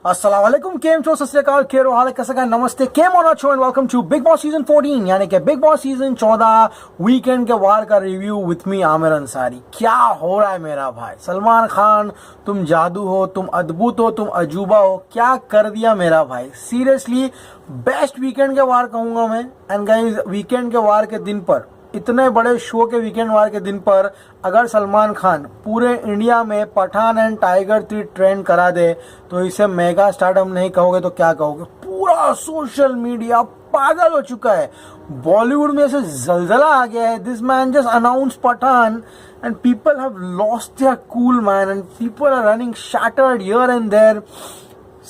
अस्सलामुअलैकुम, केम छो, सत श्री अकाल, केरो हाल है, कैसा का, नमस्ते, come on show and welcome to Bigg Boss season 14 यानी कि बिग बॉस सीजन 14 वीकेंड के वार का review with me Aamir Ansari. क्या हो रहा है मेरा भाई सलमान खान, तुम जादू हो, तुम अद्भुत हो, तुम अजूबा हो, क्या कर दिया मेरा भाई। सीरियसली बेस्ट वीकेंड के वार कहूंगा मैं। एंड गाइस, वीकेंड के वार के दिन पर, इतने बड़े शो के वीकेंड वार के दिन पर अगर सलमान खान पूरे इंडिया में पठान एंड टाइगर 3 ट्रेंड करा दे तो इसे मेगा स्टारडम नहीं कहोगे तो क्या कहोगे। पूरा सोशल मीडिया पागल हो चुका है, बॉलीवुड में से जलजला आ गया है। This man just announce Pathaan and people have lost their cool man and people are running shattered here and there.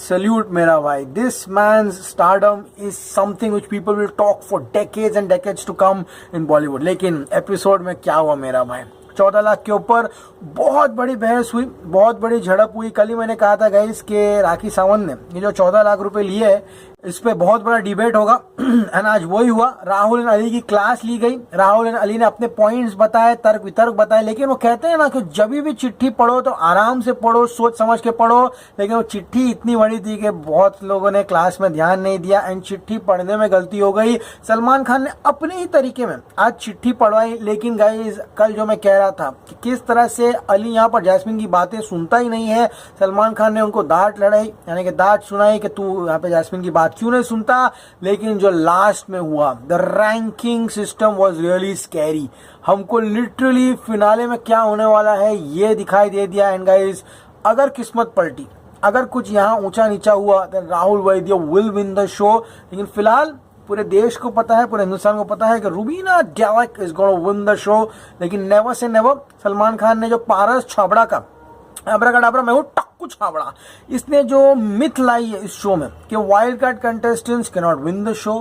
Salute मेरा भाई, this man's stardom is something which people will talk for decades and decades to come in Bollywood। लेकिन episode में क्या हुआ मेरा भाई, 14 लाख के ऊपर बहुत बड़ी बहस हुई, बहुत बड़ी झड़प हुई। कल ही मैंने कहा था गाइस के राखी सावंत ने ये जो 14 लाख रुपए लिए है इस पे बहुत बड़ा डिबेट होगा एंड आज वही हुआ। राहुल एंड अली की क्लास ली गई, राहुल एंड अली ने अपने पॉइंट्स बताए, तर्क वितर्क बताए। लेकिन वो कहते हैं ना कि जब भी चिट्ठी पढ़ो तो आराम से पढ़ो, सोच समझ के पढ़ो। लेकिन वो चिट्ठी इतनी बड़ी थी कि बहुत लोगों ने क्लास में ध्यान नहीं दिया एंड चिट्ठी पढ़ने में गलती हो गई। सलमान खान ने अपने ही तरीके में आज चिट्ठी पढ़वाई। लेकिन गाइस, कल जो मैं कह रहा था कि किस तरह से अली यहाँ पर जैस्मिन की बातें सुनता ही नहीं है, सलमान खान ने उनको डांट लड़ाई यानी कि डांट सुनाई कि तू यहाँ पे जैस्मिन की बात क्यों नहीं सुनता। लेकिन जो लास्ट में हुआ, the ranking system was really scary. हमको लिटरली फिनाले में क्या होने वाला है ये दिखाई दे दिया। एंड गाइस, अगर किस्मत पलटी, अगर कुछ यहाँ ऊंचा नीचा हुआ तो Rahul Vaidya will win the show. लेकिन फिलहाल पूरे देश को पता है, पूरे हिंदुस्तान को पता है कि Rubina Dilaik is gonna win the show. लेकिन नेवर से नेवर, सलमान खान ने जो पारस छाबड़ा का अब्राकडाब्रा मैं हूँ टक्कू छाबड़ा, इसने जो मिथ लाई है इस शो में कि wild card contestants can not win the show,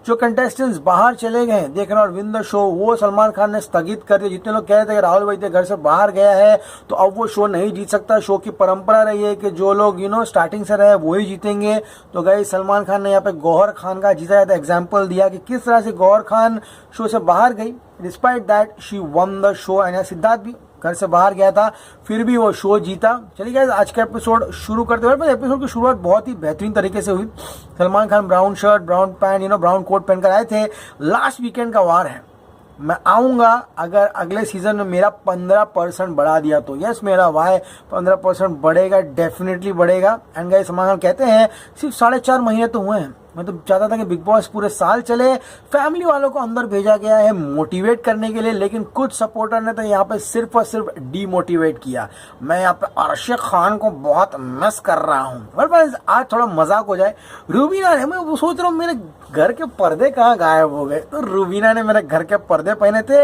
जो कंटेस्टेंट्स बाहर चले गए they can not win the show, वो सलमान खान ने स्थगित कर दिया। जितने लोग कह रहे थे कि राहुल वैद्य घर से बाहर गया है तो अब वो शो नहीं जीत सकता। शो की परंपरा रही है कि जो लोग स्टार्टिंग से रहे वो ही जीतेंगे। तो गाइस, सलमान खान ने यहाँ पे गौहर खान का जीता जाता एग्जाम्पल दिया कि किस तरह से गौहर खान शो से बाहर गई, despite that she one the show. And Siddharth भी घर से बाहर गया था फिर भी वो शो जीता। चलिए गाइस, आज का एपिसोड शुरू करते हुए। एपिसोड की शुरुआत बहुत ही बेहतरीन तरीके से हुई। Salman Khan brown shirt, brown pant, brown coat पहनकर आए थे। लास्ट वीकेंड का वार है, मैं आऊंगा अगर अगले सीजन में मेरा 15% बढ़ा दिया तो। यस मेरा भाई, 15% बढ़ेगा, डेफिनेटली बढ़ेगा। एंड गाइस, सलमान खान कहते हैं सिर्फ 4.5 महीने तो हुए हैं, मैं तो चाहता था कि बिग बॉस पूरे साल चले। फैमिली वालों को अंदर भेजा गया है मोटिवेट करने के लिए, लेकिन कुछ सपोर्टर ने तो यहाँ पे सिर्फ और सिर्फ डीमोटिवेट किया। मैं यहाँ पे अरशद खान को बहुत मिस कर रहा हूँ। आज थोड़ा मजाक हो जाए। रूबीना ने, मैं सोच रहा हूँ मेरे घर के पर्दे कहाँ गायब हो गए, तो रूबीना ने मेरे घर के पर्दे पहने थे।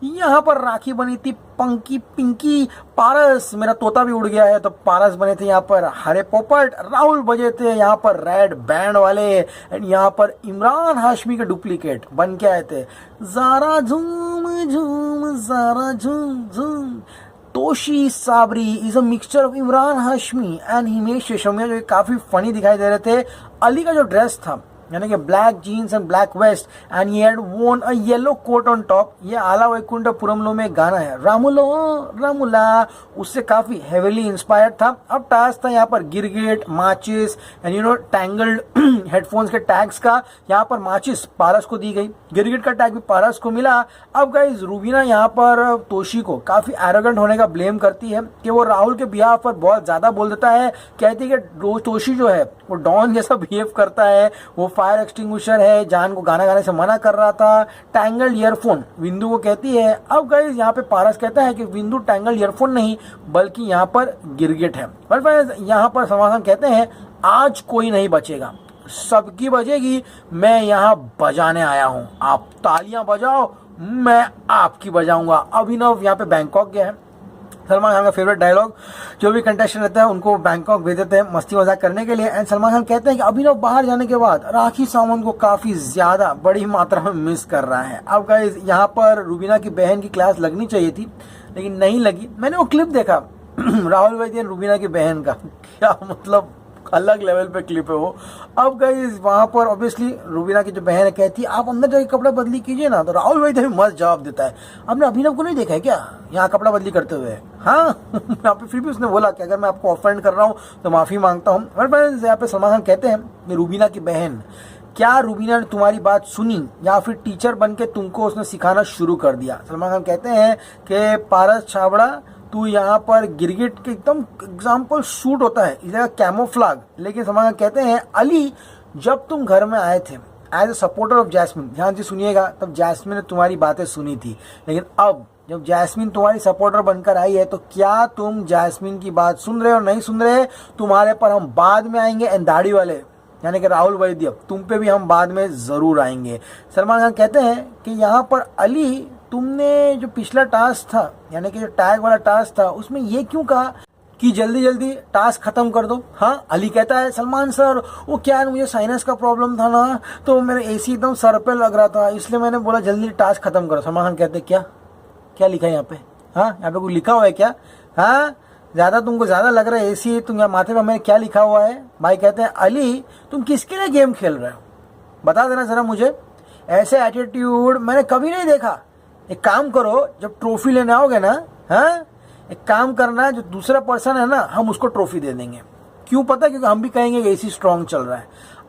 यहाँ पर राखी बनी थी पंकी पिंकी, पारस मेरा तोता भी उड़ गया है तो पारस बने थे यहाँ पर हरे पोपट, राहुल बजे थे यहाँ पर रेड बैंड वाले, एंड यहाँ पर इमरान हाशमी के डुप्लीकेट बन के आए थे। ज़ारा झूम झूम, ज़ारा झूम झूम। Toshi Sabri is a mixture of Emraan Hashmi and Himesh Reshammiya, जो काफी फनी दिखाई दे रहे थे। अली का जो ड्रेस था यानी कि black jeans and black vest and he had worn a yellow coat on top. ये आला वैकुंठपुरमलो में गाना है रामुलो रामुला, उससे काफी हेवीली इंस्पायर्ड था। अब टास्क था यहाँ पर गिरगिट, माचिस एंड टैंगल्ड हेडफोन्स के टैग्स का। यहाँ पर माचिस पारस को दी गई, गिरगिट का टैग भी पारस को मिला। अब गाइस, रूबीना यहाँ पर तोशी को काफी एरोगेंट होने का ब्लेम करती है कि वो राहुल के बिहाफ पर बहुत ज्यादा बोल देता है। कहती है कि तोशी जो है वो डॉन जैसा बिहेव करता है, वो फायर एक्सटिंग्विशर है, जान को गाना गाने से मना कर रहा था। टैंगल्ड ईयरफोन विंदु को कहती है। अब गाइस, यहाँ पे पारस कहता है कि विंदु टैंगल्ड ईयरफोन नहीं बल्कि यहाँ पर गिरगिट है। बट यहाँ पर सलमान खान कहते हैं आज कोई नहीं बचेगा, सबकी बजेगी, मैं यहाँ बजाने आया हूँ, आप तालियां बजाओ, मैं आपकी बजाऊंगा। अभिनव यहाँ पे बैंकॉक गया है। सलमान खान का फेवरेट डायलॉग, जो भी कंटेस्टेंट रहता है उनको बैंकॉक भेज देते हैं मस्ती मजाक करने के लिए। एंड सलमान खान कहते हैं कि अभिनव बाहर जाने के बाद राखी सावंत को काफी ज्यादा बड़ी मात्रा में मिस कर रहा है। अब गाइस, यहाँ पर रूबीना की बहन की क्लास लगनी चाहिए थी लेकिन नहीं लगी। मैंने वो क्लिप देखा राहुल वैद्य रूबीना की बहन का, क्या मतलब अलग लेवल पे क्लिप है वो। अब गाइस वहां पर ऑब्वियसली रूबीना की जो बहन है कहती है आप अंदर जाके कपड़ा बदली कीजिए ना, तो राहुल भाई तो मस्त जवाब देता है, आपने अभिनव को नहीं देखा है क्या यहाँ कपड़ा बदली करते हुए? हाँ यहाँ पे फिर भी उसने बोला कि अगर मैं आपको ऑफेंड कर रहा हूँ तो माफी मांगता हूँ। यहाँ पे सलमान खान कहते हैं कि रूबीना की बहन, क्या रूबीना ने तुम्हारी बात सुनी या फिर टीचर बन के तुमको उसने सिखाना शुरू कर दिया? सलमान खान कहते हैं कि पारस छाबड़ा तू यहाँ पर गिरगिट के एकदम एग्जाम्पल शूट होता है, इधर कैमोफ्लाग। लेकिन सलमान खान कहते हैं अली जब तुम घर में आए थे as a supporter of Jasmin, ध्यान से सुनिएगा, तब जैस्मिन ने तुम्हारी बातें सुनी थी, लेकिन अब जब जैस्मिन तुम्हारी सपोर्टर बनकर आई है तो क्या तुम जैस्मिन की बात सुन रहे हो? नहीं सुन रहे, तुम्हारे पर हम बाद में आएंगे। एंड दाढ़ी वाले यानी कि राहुल वैद्य, तुम पे भी हम बाद में जरूर आएंगे। सलमान खान कहते हैं कि यहाँ पर अली तुमने जो पिछला टास्क था यानी कि जो टैग वाला टास्क था उसमें ये क्यों कहा कि जल्दी जल्दी टास्क खत्म कर दो? हाँ, अली कहता है सलमान सर वो क्या है, मुझे साइनस का प्रॉब्लम था ना, तो मेरा एसी एकदम सर पे लग रहा था इसलिए मैंने बोला जल्दी टास्क खत्म करो। सलमान खान कहते क्या क्या लिखा है यहाँ पे? हाँ, यहाँ पे कुछ लिखा हुआ है क्या? हाँ, तुमको ज्यादा लग रहा है एसी, तुम यहाँ माथे पे मैंने क्या लिखा हुआ है? भाई कहते हैं अली तुम किसके लिए गेम खेल रहे हो, बता देना जरा मुझे, ऐसे एटीट्यूड मैंने कभी नहीं देखा। एक काम करो, जब ट्रॉफी लेने आओगे ना, हाँ, एक काम करना, जो दूसरा पर्सन है ना हम उसको ट्रॉफी दे देंगे। क्यों पता? क्योंकि हम भी कहेंगे एसी स्ट्रांग चल रहा है।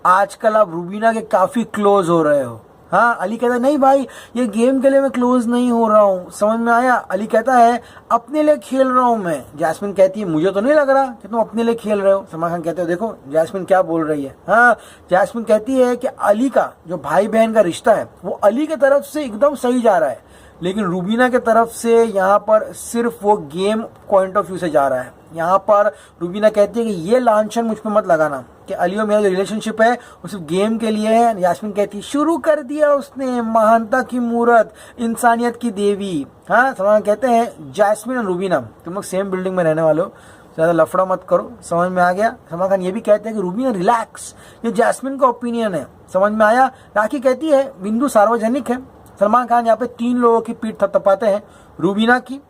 आजकल आप रूबीना के काफी क्लोज हो रहे हो। हाँ, अली कहता है नहीं भाई ये गेम के लिए मैं क्लोज नहीं हो रहा हूँ, समझ में आया? अली कहता है अपने लिए खेल रहा हूँ मैं। जैस्मिन कहती है मुझे तो नहीं लग रहा कि तुम अपने लिए खेल रहे हो। सलमान खान कहते हो देखो जैस्मिन क्या बोल रही है। हाँ, जैस्मिन कहती है कि अली का जो भाई बहन का रिश्ता है वो अली की तरफ से एकदम सही जा रहा है, लेकिन रूबीना के तरफ से यहाँ पर सिर्फ वो गेम पॉइंट ऑफ व्यू से जा रहा है। यहाँ पर रूबीना कहती है कि ये लांछन मुझ पे मत लगाना कि अली और मेरा जो रिलेशनशिप है वो सिर्फ गेम के लिए है। यास्मीन कहती है शुरू कर दिया उसने, महानता की मूरत, इंसानियत की देवी। हाँ, सलमान कहते हैं जैस्मिन और रूबीना तुम लोग सेम बिल्डिंग में रहने वाले हो, ज़्यादा लफड़ा मत करो, समझ में आ गया? सलमान खान ये भी कहते हैं कि रूबीना रिलैक्स, ये जैस्मिन का ओपिनियन है, समझ में आया? राखी कहती है बिंदु सार्वजनिक है। सलमान खान यहाँ पे 3 लोगों की पीठ थपथपाते हैं, रूबीना की,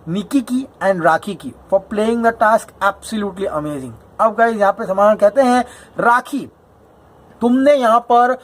निकी की एंड राखी की, for playing the task absolutely amazing. अब गाइस यहाँ पे सलमान खान कहते हैं राखी तुमने यहाँ पर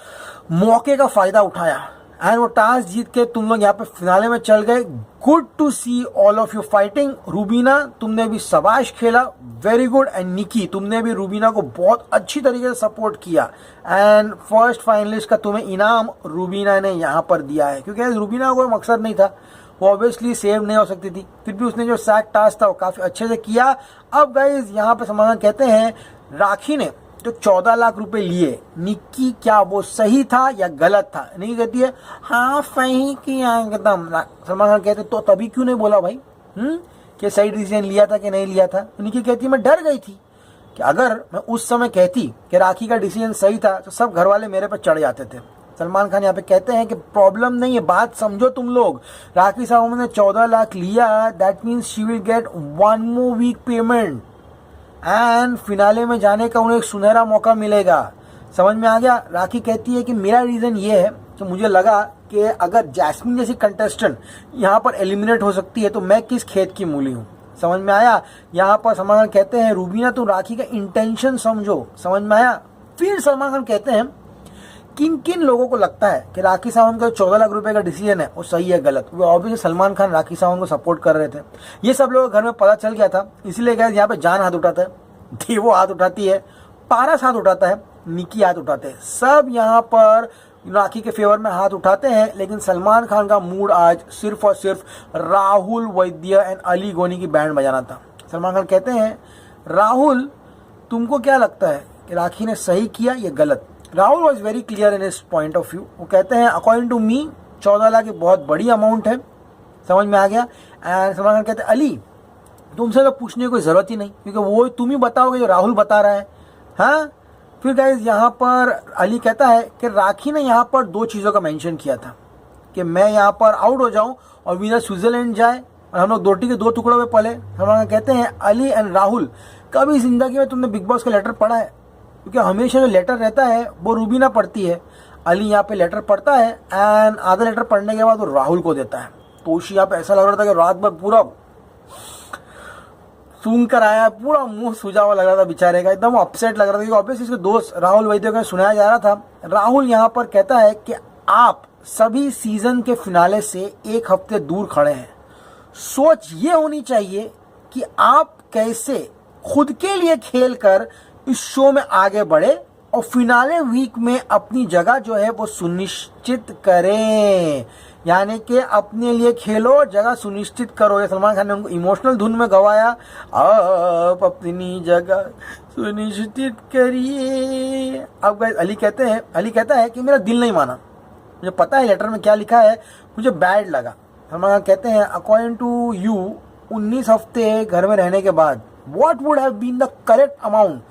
मौके का फायदा उठाया एंड वो टास्क जीत के तुम लोग यहाँ पे फिनाले में चल गए। Good to see all of you fighting. Rubina तुमने भी शाबाश खेला, वेरी गुड। एंड निकी तुमने भी रूबीना को बहुत अच्छी तरीके से सपोर्ट किया एंड फर्स्ट फाइनलिस्ट का तुम्हें इनाम रूबीना ने यहाँ पर दिया है, क्योंकि रूबीना का कोई मकसद नहीं था, वो ऑब्वियसली सेव नहीं हो सकती थी, फिर भी उसने जो सैक टास्क था वो काफी अच्छे से किया। अब गाइज यहाँ पे सलमान कहते हैं राखी ने जो 14 लाख रुपए लिए, निक्की क्या वो सही था या गलत था? निक्की कहती है हाँ सही किया एकदम। सलमान खान कहते तो तभी क्यों नहीं बोला भाई कि सही डिसीजन लिया था कि नहीं लिया था? तो निक्की कहती मैं डर गई थी कि अगर मैं उस समय कहती कि राखी का डिसीजन सही था तो सब घर वाले मेरे पर चढ़ जाते थे। सलमान खान यहाँ पे कहते हैं कि प्रॉब्लम नहीं है, बात समझो तुम लोग, राखी साहब ने 14 लाख लिया, that means she will get 1 more week payment and finale में जाने का उन्हें एक सुनहरा मौका मिलेगा। समझ में आ गया? राखी कहती है कि मेरा रीजन ये है कि मुझे लगा कि अगर जैस्मिन जैसी कंटेस्टेंट यहाँ पर एलिमिनेट हो सकती है तो मैं किस खेत की मूली हूँ। समझ में आया? यहाँ पर सलमान खान कहते हैं रूबीना तुम राखी का इंटेंशन समझो। समझ में आया? फिर सलमान खान कहते हैं किन किन लोगों को लगता है कि राखी सावंत का 14 लाख रुपए का डिसीजन है वो सही है गलत? वो ऑब्वियसली सलमान खान राखी सावंत को सपोर्ट कर रहे थे, ये सब लोगों घर में पता चल गया था, इसलिए गए यहाँ पे जान हाथ उठाता है, देवो हाथ उठाती है, पारस हाथ उठाता है, निकी हाथ उठाते हैं, सब यहाँ पर राखी के फेवर में हाथ उठाते हैं। लेकिन सलमान खान का मूड आज सिर्फ और सिर्फ राहुल वैद्य एंड अली गोनी की बैंड बजाना था। सलमान खान कहते हैं राहुल तुमको क्या लगता है कि राखी ने सही किया या गलत? Rahul was very clear in his point of view. वो कहते हैं अकॉर्डिंग टू मी 14 लाख एक बहुत बड़ी अमाउंट है। समझ में आ गया? एंड सलमान खान कहते हैं अली तुमसे तो पूछने की कोई जरूरत ही नहीं, क्योंकि वो तुम ही बताओगे जो राहुल बता रहा है। हाँ, फिर गाइस यहाँ पर अली कहता है कि राखी ने यहाँ पर 2 चीज़ों का मेंशन किया था कि मैं यहाँ पर आउट हो जाऊँ और विनर स्विट्जरलैंड जाए और हम लोग रोटी के 2 टुकड़ों में पले। सलमान खान कहते हैं अली एंड राहुल कभी जिंदगी में तुमने बिग बॉस का लेटर पढ़ा है? क्योंकि हमेशा जो लेटर रहता है वो रूबीना पढ़ती है, अली यहाँ पे लेटर पढ़ता है एंड आधा लेटर पढ़ने के बाद वो राहुल को देता है। तो उसी यहाँ पे ऐसा लग रहा था कि रात भर पूरा सूंघ कर आया, पूरा मुंह सूजा हुआ लग रहा था बेचारे का, एकदम अपसेट लग रहा था। क्योंकि ऑब्वियसली इसके दोस्त राहुल वैद्य को सुनाया जा रहा था। राहुल यहाँ पर कहता है कि आप सभी सीजन के फिनाले से एक हफ्ते दूर खड़े हैं। सोच ये होनी चाहिए कि आप कैसे खुद के लिए खेल कर इस शो में आगे बढ़े और फिनाले वीक में अपनी जगह जो है वो सुनिश्चित करें। यानी कि अपने लिए खेलो, जगह सुनिश्चित करो। ये सलमान खान ने उनको इमोशनल धुन में गवाया, आप अपनी जगह सुनिश्चित करिए। अब गाइस अली कहता है कि मेरा दिल नहीं माना, मुझे पता है लेटर में क्या लिखा है, मुझे बैड लगा। सलमान खान कहते हैं अकॉर्डिंग टू यू 19 हफ्ते घर में रहने के बाद what would have been the correct amount,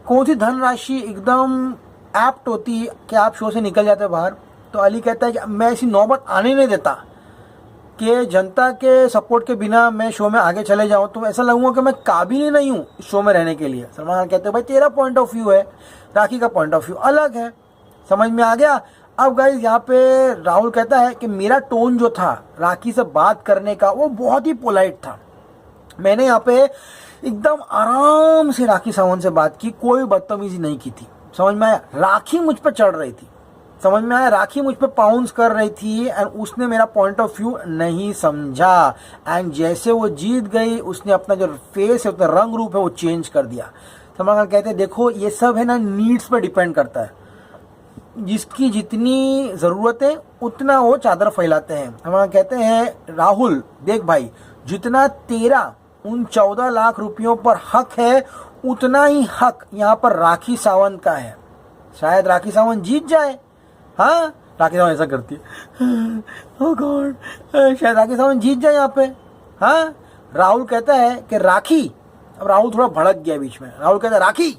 कौन सी धनराशि एकदम एप्ट होती कि आप शो से निकल जाते बाहर। तो अली कहता है कि मैं ऐसी नौबत आने नहीं देता कि जनता के सपोर्ट के बिना मैं शो में आगे चले जाऊं, तो ऐसा लगूंगा कि मैं काबिल ही नहीं हूं शो में रहने के लिए। सलमान खान कहते हैं भाई तेरा पॉइंट ऑफ व्यू है, राखी का पॉइंट ऑफ व्यू अलग है, समझ में आ गया। अब गाइस यहाँ पे राहुल कहता है कि मेरा टोन जो था राखी से बात करने का वो बहुत ही पोलाइट था। मैंने यहाँ पे एकदम आराम से राखी सावंत से बात की, कोई बदतमीजी नहीं की थी। समझ में आया, राखी मुझ पर चढ़ रही थी, समझ में आया, राखी मुझ पे पाउंस कर रही थी एंड उसने मेरा पॉइंट ऑफ व्यू नहीं समझा। एंड जैसे वो जीत गई उसने अपना जो फेस है, अपना रंग रूप है वो चेंज कर दिया। सलमान खान कहते हैं देखो ये सब है ना नीड्स पर डिपेंड करता है, जिसकी जितनी ज़रूरत है उतना वो चादर फैलाते हैं। सलमान कहते हैं राहुल देख भाई, जितना तेरा उन 14 लाख रुपयों पर हक है उतना ही हक यहाँ पर राखी सावंत का है। शायद राखी सावंत जीत जाए। हाँ, राखी सावंत ऐसा करती है, ओह गॉड, शायद राखी सावंत जीत जाए यहाँ पे। हाँ, राहुल कहता है कि राखी, अब राहुल थोड़ा भड़क गया बीच में। राहुल कहता है राखी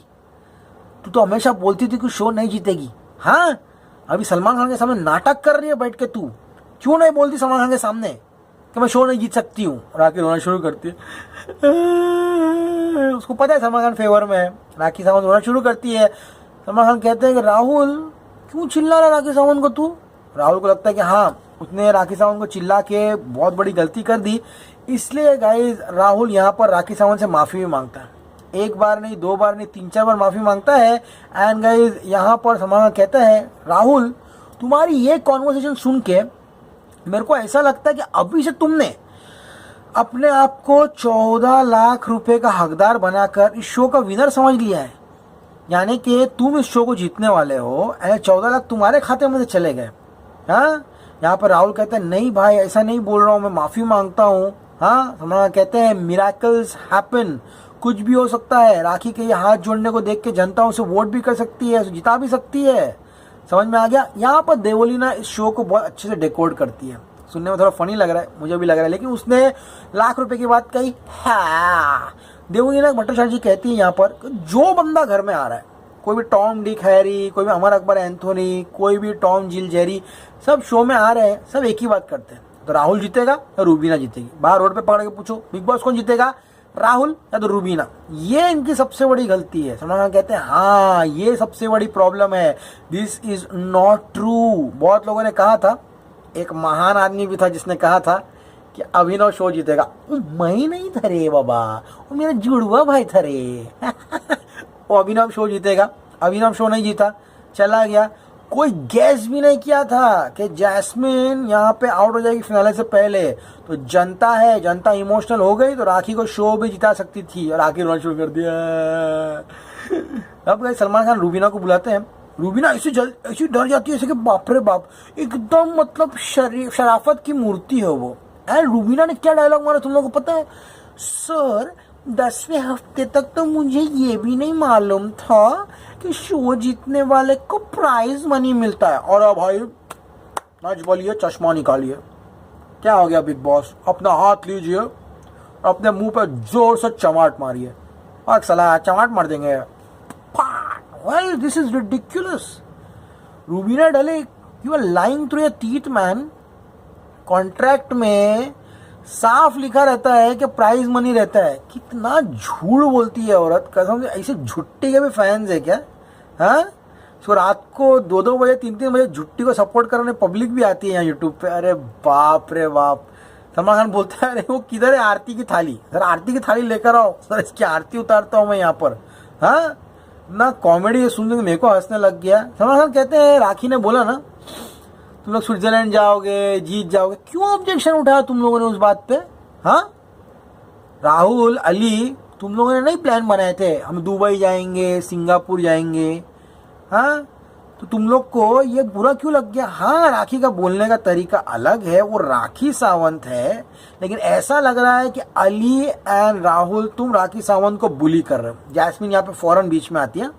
तू तो हमेशा बोलती थी कि शो नहीं जीतेगी, हाँ अभी सलमान खान के सामने नाटक कर रही है बैठ के, तू क्यों नहीं बोलती सलमान खान के सामने कि मैं शो नहीं जीत सकती हूँ। राखी रोना शुरू करती है, उसको पता है सलमान खान फेवर में है। राखी सावंत रोना शुरू करती है। सलमान खान कहते हैं कि राहुल क्यों चिल्ला रहा राखी सावंत को तू। राहुल को लगता है कि हाँ उसने राखी सावंत को चिल्ला के बहुत बड़ी गलती कर दी, इसलिए गाइस राहुल यहाँ पर राखी सावंत से माफ़ी भी मांगता है। एक बार नहीं, दो बार नहीं, 3-4 बार माफ़ी मांगता है। एंड गाइस यहाँ पर सलमान खान कहता है राहुल तुम्हारी ये कॉन्वर्सेशन सुन के मेरे को ऐसा लगता है कि अभी से तुमने अपने आप को 14 लाख रुपए का हकदार बनाकर इस शो का विनर समझ लिया है। यानी कि तुम इस शो को जीतने वाले हो, 14 लाख तुम्हारे खाते में से चले गए। हाँ, यहाँ पर राहुल कहते हैं नहीं भाई ऐसा नहीं बोल रहा हूँ, मैं माफ़ी मांगता हूँ। हाँ, सलमान कहते हैं मिराकल्स हैपन, कुछ भी हो सकता है। राखी के ये हाथ जोड़ने को देख के जनता उसे वोट भी कर सकती है, जिता भी सकती है। समझ में आ गया। यहाँ पर देवोलीना इस शो को बहुत अच्छे से डेकोड करती है, सुनने में थोड़ा फनी लग रहा है, मुझे भी लग रहा है, लेकिन उसने लाख रुपए की बात कही। हाँ, देवोलीना भट्टाचार्य जी कहती है यहाँ पर जो बंदा घर में आ रहा है, कोई भी टॉम डिक हैरी, कोई भी अमर अकबर एंथोनी, कोई भी टॉम जिल जेरी, सब शो में आ रहे हैं, सब एक ही बात करते हैं, तो राहुल जीतेगा या रूबीना जीतेगी। बाहर रोड पे पकड़ के पूछो बिग बॉस कौन जीतेगा, राहुल या तो रूबीना। ये इनकी सबसे बड़ी गलती है। सलमान खान कहते हैं हाँ ये सबसे बड़ी प्रॉब्लम है, दिस इज नॉट ट्रू। बहुत लोगों ने कहा था, एक महान आदमी भी था जिसने कहा था कि अभिनव शो जीतेगा। मैं नहीं था रे बाबा, वो मेरा जुड़वा भाई था रे वो अभिनव शो जीतेगा। अभिनव शो नहीं जीता, चला गया। कोई गैस भी नहीं किया था कि जैस्मिन यहाँ पे आउट हो जाएगी फिनाले से पहले। तो जनता है, जनता इमोशनल हो गई तो राखी को शो भी जिता सकती थी और राखी रोना शुरू कर दिया। अब सलमान खान रूबीना को बुलाते हैं, रूबीना ऐसी डर जाती है ऐसे कि बाप रे बाप, एकदम मतलब शराफत की मूर्ति है वो। एंड रूबीना ने क्या डायलॉग मारा तुम लोगों को पता है, सर 10वें हफ्ते तक तो मुझे ये भी नहीं मालूम था कि शो जीतने वाले को प्राइज मनी मिलता है। और भाई नच बोलिए, चश्मा निकालिए, क्या हो गया बिग बॉस, अपना हाथ लीजिए, अपने मुंह पे जोर से चमाट मारिए और सलाह चमाट मार देंगे। Well this is ridiculous. Rubina Dilaik, you are lying through your teeth man. Contract में साफ लिखा रहता है कि प्राइज मनी रहता है। कितना झूठ बोलती है औरत, कसम से। ऐसे झुट्टी के भी फैंस है क्या? हाँ, इसको रात को 2-2 बजे 3-3 बजे झुट्टी को सपोर्ट करने पब्लिक भी आती है यहाँ यूट्यूब पे। अरे बाप रे बाप, सलमान खान बोलता है अरे वो किधर है आरती की थाली, सर आरती की थाली लेकर आओ सर, इसकी आरती उतारता हूँ मैं यहाँ पर। हाँ ना कॉमेडी सुनने मेरे को हंसने लग गया। सलमान खान कहते हैं राखी ने बोला ना तुम लोग स्विट्जरलैंड जाओगे जीत जाओगे, क्यों ऑब्जेक्शन उठाया तुम लोगों ने उस बात पे? हाँ राहुल अली तुम लोगों ने नहीं प्लान बनाए थे हम दुबई जाएंगे सिंगापुर जाएंगे? हाँ तो तुम लोग को ये बुरा क्यों लग गया? हाँ राखी का बोलने का तरीका अलग है, वो राखी सावंत है, लेकिन ऐसा लग रहा है कि अली एंड राहुल तुम राखी सावंत को बुली कर रहे हो। जैस्मिन यहाँ पे फौरन बीच में आती है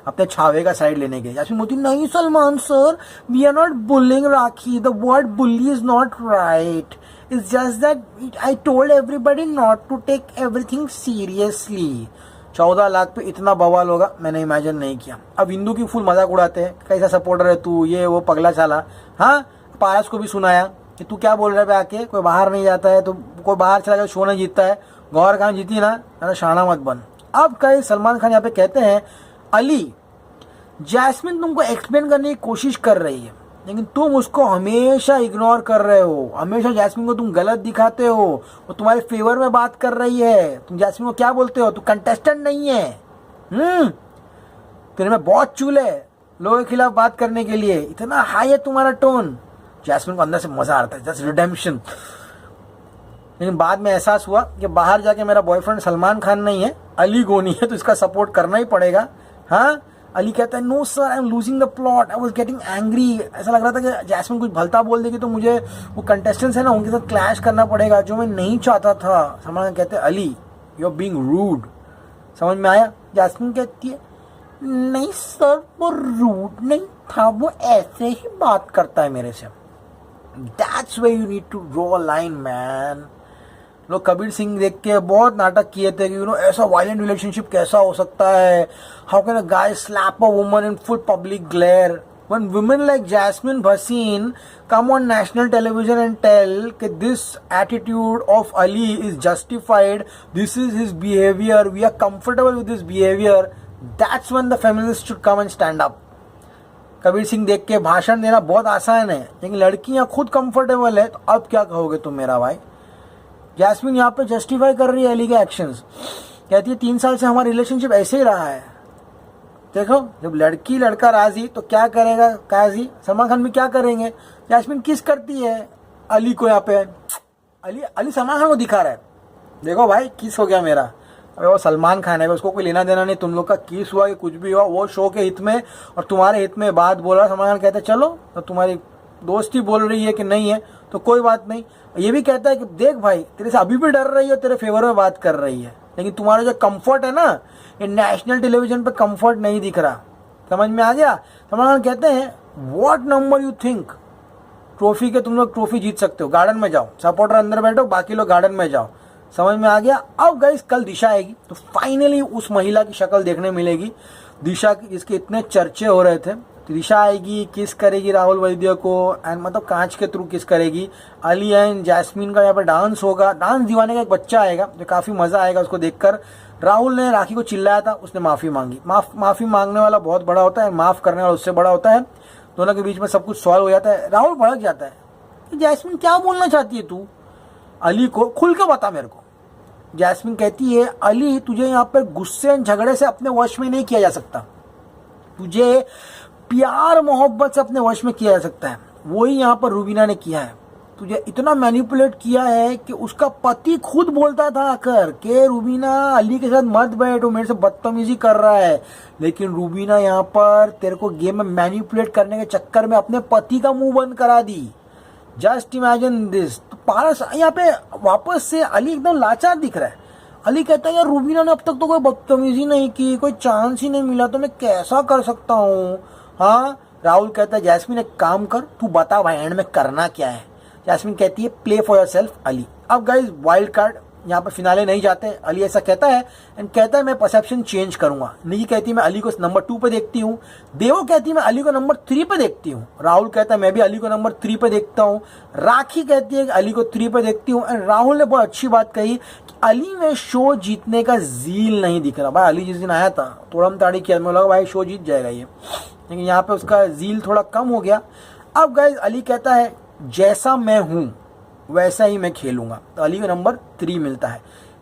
अपने छावे का साइड लेने के। जैस्मिन बोलती नहीं Salman sir we are not bullying Rakhi, the word bully is not right, it's just that I told everybody not to take everything seriously. 14 lakh पे इतना बवाल होगा मैंने इमेजिन नहीं किया। अब हिंदू की फुल मजाक उड़ाते हैं कैसा सपोर्टर है तू, ये वो पगला चाला। हाँ पारस को भी सुनाया कि तू क्या बोल रहा है आके, कोई बाहर नहीं जाता है तो कोई बाहर चला गया शो नहीं जीतता है, गौर खान जीती ना, अरे शाना मत बन। अब कई सलमान खान यहाँ पे कहते हैं अली जैस्मिन तुमको एक्सप्लेन करने की कोशिश कर रही है लेकिन तुम उसको हमेशा इग्नोर कर रहे हो, हमेशा जैस्मिन को तुम गलत दिखाते हो, वो तुम्हारे फेवर में बात कर रही है। तुम जैस्मिन को क्या बोलते हो, तू कंटेस्टेंट नहीं है। तेरे में बहुत चूल है लोगों के खिलाफ बात करने के लिए, इतना हाई है तुम्हारा टोन। जैस्मिन को अंदर से मजा आता है, जस्ट रिडेम्पशन। लेकिन बाद में एहसास हुआ कि बाहर जाके मेरा बॉयफ्रेंड सलमान खान नहीं है अली गोनी है, तो इसका सपोर्ट करना ही पड़ेगा। हाँ अली कहता है no sir I am losing the plot, I was getting angry. ऐसा लग रहा था कि जैस्मिन कुछ भलता बोल देगी तो मुझे वो कंटेस्टेंट्स है ना उनके साथ क्लैश करना पड़ेगा, जो मैं नहीं चाहता था। सलमान खान कहते हैं Ali you are being rude. समझ में आया? जैस्मिन कहती है नहीं सर वो रूड नहीं था, वो ऐसे ही बात करता है मेरे से। That's where you need to draw a line man. लोग कबीर सिंह देख के बहुत नाटक किए थे कि ऐसा वायलेंट रिलेशनशिप कैसा हो सकता है, how can a guy slap a woman in full public glare. When women like Jasmin Bhasin come on national television and tell कि this attitude of Aly is justified, this is his behaviour, we are comfortable with this behaviour, that's when the feminist should come and stand up. Kabir Singh देख के भाषण देना बहुत आसान है लेकिन लड़कियां खुद कंफर्टेबल है, तो अब क्या कहोगे तुम मेरा भाई? जैस्मिन यहाँ पे जस्टिफाई कर रही है अली के एक्शंस, कहती है 3 साल से हमारा रिलेशनशिप ऐसे ही रहा है। देखो जब लड़की लड़का राजी तो क्या करेगा काजी, सलमान खान भी क्या करेंगे। जैस्मिन किस करती है अली को, यहाँ पे अली सलमान खान को दिखा रहा है, देखो भाई किस हो गया मेरा। अबे वो सलमान खान है, उसको कोई लेना देना नहीं तुम लोग का, किस हुआ कि कुछ भी हुआ वो शो के हित में और तुम्हारे हित में बात बोल रहा। सलमान खान कहते चलो तो तुम्हारी दोस्ती बोल रही है कि नहीं है तो कोई बात नहीं। ये भी कहता है कि देख भाई तेरे से अभी भी डर रही है, तेरे फेवर में बात कर रही है, लेकिन तुम्हारा जो कंफर्ट है ना ये नेशनल टेलीविजन पे कंफर्ट नहीं दिख रहा। समझ में आ गया? सलमान खान कहते हैं what number you think trophy के तुम लोग ट्रॉफी जीत सकते हो, गार्डन में जाओ, सपोर्टर अंदर बैठो, बाकी लोग गार्डन में जाओ। समझ में आ गया? अब गाइस कल दिशा आएगी तो फाइनली उस महिला की शक्ल देखने मिलेगी, दिशा की जिसके इतने चर्चे हो रहे थे। दिशा आएगी, किस करेगी राहुल वैद्य को, एंड मतलब कांच के थ्रू किस करेगी। अली एंड जैस्मिन का यहाँ पे डांस होगा, डांस दीवाने का एक बच्चा आएगा जो काफी मजा आएगा उसको देखकर। राहुल ने राखी को चिल्लाया था, उसने माफी मांगी। माफी मांगने वाला बहुत बड़ा होता है, माफ करने वाला उससे बड़ा होता है। दोनों के बीच में सब कुछ सॉल्व हो जाता है। राहुल भड़क जाता है, जैस्मिन क्या बोलना चाहती है तू, अली को खुल के बता मेरे को। जैस्मिन कहती है अली तुझे यहाँ पर गुस्से झगड़े से अपने वश में नहीं किया जा सकता, तुझे प्यार मोहब्बत से अपने वश में किया जा सकता है। वही यहाँ पर रूबीना ने किया है, तुझे इतना मैनिपुलेट किया है कि उसका पति खुद बोलता था आकर के रूबीना अली के साथ मत बैठ, वो मेरे से बदतमीजी कर रहा है। लेकिन रूबीना यहाँ पर तेरे को गेम में मैनिपुलेट करने के चक्कर में अपने पति का मुंह बंद करा दी। Just imagine this. तो पारस यहाँ पे वापस से अली एकदम लाचार दिख रहा है। अली कहता है यार रूबीना ने अब तक तो कोई बदतमीजी नहीं की, कोई चांस ही नहीं मिला, तो मैं कैसा कर सकता हूँ। हाँ राहुल कहता है जैस्मिन एक काम कर, तू बता भाई एंड में करना क्या है। जैस्मिन कहती है प्ले फॉर योरसेल्फ अली। अब गाइस वाइल्ड कार्ड यहाँ पर फिनाले नहीं जाते, अली ऐसा कहता है एंड कहता है मैं परसेप्शन चेंज करूंगा। निकी कहती है मैं अली को नंबर 2 पे देखती हूँ। देवो कहती है मैं अली को नंबर 3 पे देखती हूँ। राहुल कहता है मैं भी अली को नंबर 3 पे देखता हूँ। राखी कहती है अली को 3 पे देखती हूँ। एंड राहुल ने बहुत अच्छी बात कही कि अली में शो जीतने का जील नहीं दिख रहा। भाई अली जिस दिन आया था तोड़म ताड़ी किया, मैं लगा भाई शो जीत जाएगा ये, लेकिन यहाँ पे उसका जील थोड़ा कम हो गया। अब गाइस अली कहता है जैसा मैं हूं वैसा ही मैं खेलूंगा। तो अली को नंबर 3 मिलता है।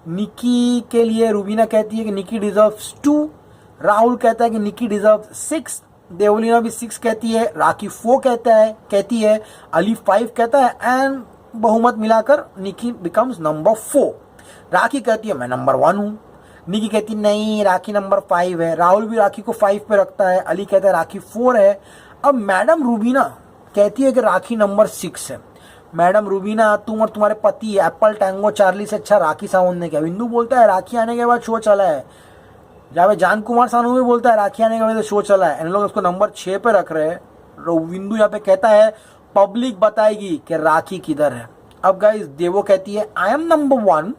निकी के लिए रूबीना कहती है कि निकी डिजर्व्स 2, राहुल कहता है कि निकी डिजर्व्स 6, देवलीना भी 6 कहती है, राखी 4 कहती है, अली 5 कहता है, एंड बहुमत मिलाकर निकी बिकम्स नंबर 4। राखी कहती है मैं नंबर 1 हूँ, निकी कहती नहीं राखी नंबर 5 है, राहुल भी राखी को 5 पे रखता है, अली कहता है राखी 4 है। अब मैडम रूबीना कहती है कि राखी नंबर 6 है। मैडम रूबीना, तुम और तुम्हारे पति एप्पल टैंगो चार्ली से अच्छा राखी सावंत ने किया। बिंदु बोलता है राखी आने के बाद शो चला है। जहाँ पे जान कुमार सानू भी बोलता है राखी आने के बाद शो चला है। इन लोग उसको नंबर 6 पे रख रहे हैं। बिंदु यहाँ पे कहता है पब्लिक बताएगी कि राखी किधर है। अब गाइस देवो कहती है आई एम नंबर 1।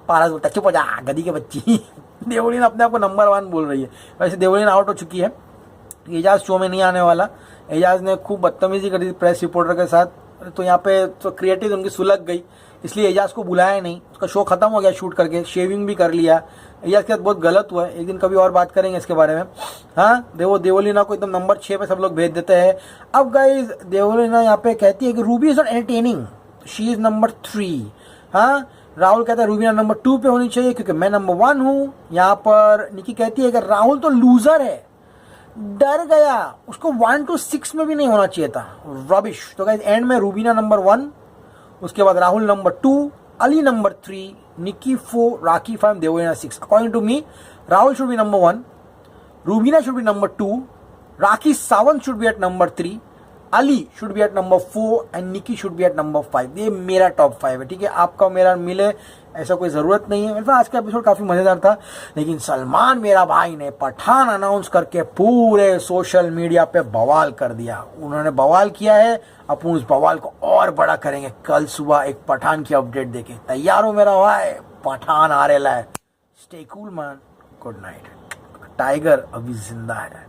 पारस बोलता है चुप हो जा गधी के बच्ची। देवलीन अपने आप को नंबर 1 बोल रही है। वैसे देवलीन आउट हो चुकी है, एजाज शो में नहीं आने वाला। एजाज ने खूब बदतमीजी करी प्रेस रिपोर्टर के साथ, तो यहाँ पे तो क्रिएटिव उनकी सुलग गई, इसलिए एजाज को बुलाया नहीं। उसका शो खत्म हो गया शूट करके, शेविंग भी कर लिया। एजाज के साथ बहुत गलत हुआ है, एक दिन कभी और बात करेंगे इसके बारे में। हाँ, देवलीना को एकदम नंबर 6 पे सब लोग भेज देते हैं। अब गाइज देवलीना यहाँ पे कहती है कि Ruby is not entertaining, she is number 3। हाँ, राहुल कहता है रूबीना नंबर 2 पे होनी चाहिए क्योंकि मैं नंबर 1 हूँ। यहाँ पर निकी कहती है कि राहुल तो लूजर है, डर गया, उसको 1 to 6 में भी नहीं होना चाहिए था, रबिश। तो गाइस एंड में रूबीना नंबर 1, उसके बाद Rahul number 2, Ali number 3, Nikki 4, Rakhi 5, Devoleena 6। According to me Rahul should be number 1, Rubina should be number 2, Rakhi Sawant should be at number 3, Ali should be at number 4 and Nikki should be at number 5। ये मेरा टॉप 5 है, ठीक है। आपका मेरा मिले ऐसा कोई ज़रूरत नहीं है। आज का एपिसोड काफ़ी मज़ेदार था, लेकिन सलमान मेरा भाई ने पठान अनाउंस करके पूरे सोशल मीडिया पे बवाल कर दिया। उन्होंने बवाल किया है, अपन उस बवाल को और बड़ा करेंगे कल सुबह एक पठान की अपडेट देके। तैयार हो मेरा भाई, पठान आ रहा है। Stay cool man, good night. Tiger अभी जिंदा है।